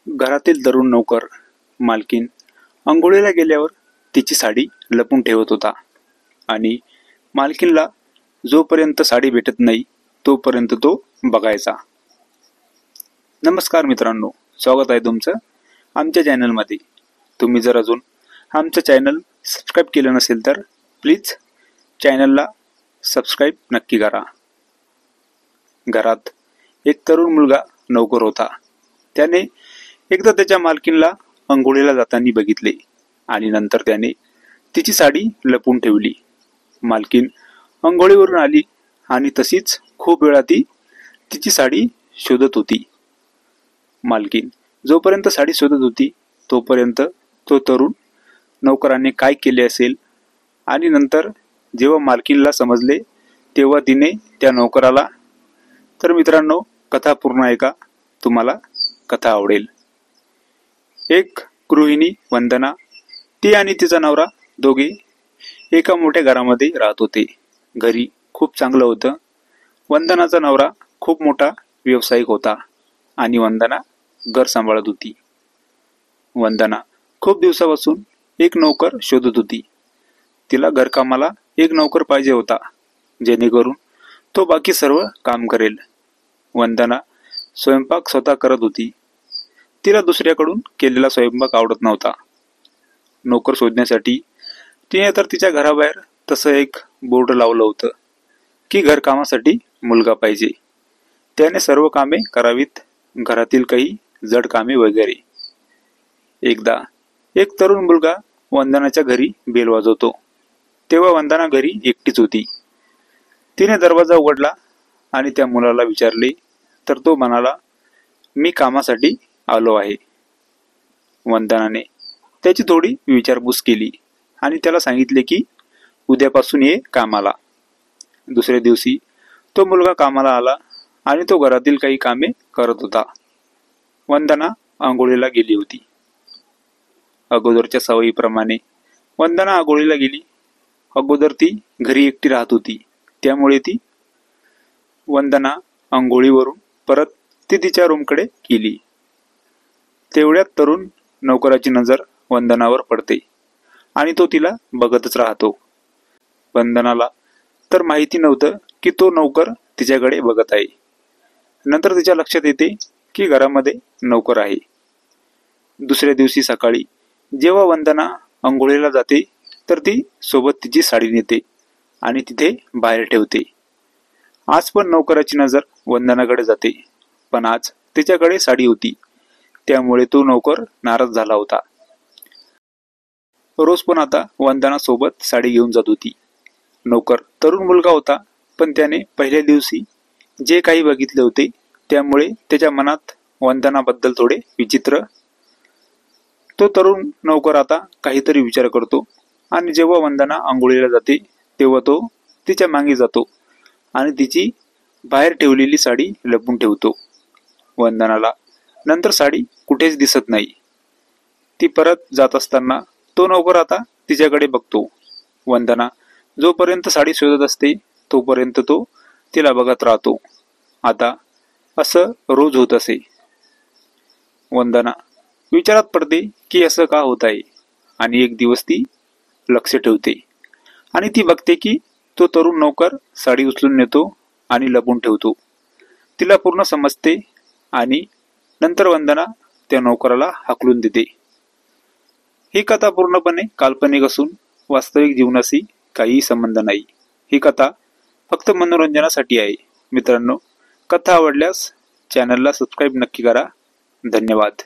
घरातील तरुण नौकर मालकीन अंघोळीला गेल्यावर तिची साडी लपून ठेवत होता आणि मालकीनला जोपर्यंत साडी भेटत नाही तोपर्यंत तो बघायचा। नमस्कार मित्रांनो, स्वागत आहे तुमचं आमच्या चॅनलमध्ये। तुम्ही जर अजून आमचं चॅनल सबस्क्राईब केलं नसेल तर प्लीज चॅनलला सबस्क्राईब नक्की करा। घरात एक तरुण मुलगा नौकर होता। त्याने एकदा त्याच्या मालकीनला अंघोळीला जाताना बघितले आणि नंतर त्याने तिची साडी लपून ठेवली। मालकीन अंघोळीवरून आली आणि तशीच खूप वेळा ती तिची साडी शोधत होती। मालकीन जोपर्यंत साडी शोधत होती तोपर्यंत तो तरुण नौकराने काय केले असेल आणि नंतर जेव्हा मालकीनला समजले तेव्हा तिने त्या नौकराला, तर मित्रांनो कथा पूर्ण ऐका, तुम्हाला कथा आवडेल। एक गृहिणी वंदना, ती आणि तिचा नवरा दोघे एका मोठ्या घरामध्ये राहत होते। घरी खूप चांगलं होतं। वंदनाचा नवरा खूप मोठा व्यावसायिक होता आणि वंदना घर सांभाळत होती। वंदना खूप दिवसापासून एक नौकर शोधत होती। तिला घरकामाला एक नौकर पाहिजे होता, जेणेकरून तो बाकी सर्व काम करेल। वंदना स्वयंपाक स्वतः करत होती। तिला दुसऱ्याकडून केलेला स्वयंपाक आवडत नव्हता। नोकर शोधण्यासाठी तिने तर तिच्या घराबाहेर तसं एक बोर्ड लावलं होतं की घरकामासाठी मुलगा पाहिजे, त्याने सर्व कामे करावीत, घरातील काही जड कामे वगैरे। एकदा एक तरुण मुलगा वंदनाच्या घरी बेल वाजवतो, तेव्हा वंदना घरी एकटीच होती। तिने दरवाजा उघडला आणि त्या मुलाला विचारले तर तो म्हणाला, मी कामासाठी आलो आहे। वंदनाने त्याची थोडी विचारपूस केली आणि त्याला सांगितले की उद्यापासून ये कामाला। दुसऱ्या दिवशी तो मुलगा कामाला आला आणि तो घरातील काही कामे करत होता। वंदना आंघोळीला गेली होती। अगोदरच्या सवयीप्रमाणे वंदना आंघोळीला गेली। अगोदर ती घरी एकटी राहत होती, त्यामुळे वंदना आंघोळीवरून परत ती तिच्या रूमकडे गेली। तेवढ्यात तरुण नौकराची नजर वंदनावर पडते आणि तो तिला बघतच राहतो। वंदनाला तर माहिती नव्हतं की तो नौकर तिच्याकडे बघत आहे। नंतर तिच्या लक्षात येते की घरामध्ये नौकर आहे। दुसऱ्या दिवशी सकाळी जेव्हा वंदना अंघोळीला जाते तर ती सोबत तिची साडी नेते आणि तिथे बाहेर ठेवते। आज पण नौकराची नजर वंदनाकडे जाते, पण आज तिच्याकडे साडी होती, त्यामुळे तो नौकर नाराज झाला होता। रोज पण आता वंदना सोबत साडी घेऊन जात होती। नौकर तरुण मुलगा होता, पण त्याने पहिल्या दिवशी जे काही बघितले होते त्यामुळे त्याच्या मनात वंदनाबद्दल थोडे विचित्र। तो तरुण नौकर आता काहीतरी विचार करतो आणि जेव्हा वंदना आंघोळीला जाते तेव्हा तो तिच्या मागे जातो आणि तिची बाहेर ठेवलेली साडी लपून ठेवतो। वंदनाला नंतर साडी कुठेच दिसत नाही। ती परत जात असताना तो नौकर आता तिच्याकडे बघतो। वंदना जोपर्यंत साडी शोधत असते तोपर्यंत तो तिला बघत राहतो। आता असं रोज होत असे। वंदना विचारात पडते की असं का होत आहे आणि एक दिवस ती लक्ष ठेवते आणि ती बघते की तो तरुण नौकर साडी उचलून नेतो आणि लपून ठेवतो। तिला पूर्ण समजते आणि नंतर वंदना त्या नौकराला हाकलून देते। ही कथा पूर्णपणे काल्पनिक असून वास्तविक जीवनाशी काहीही संबंध नाही। ही कथा फक्त मनोरंजनासाठी आहे। मित्रांनो, कथा आवडल्यास चॅनलला सबस्क्राईब नक्की करा। धन्यवाद।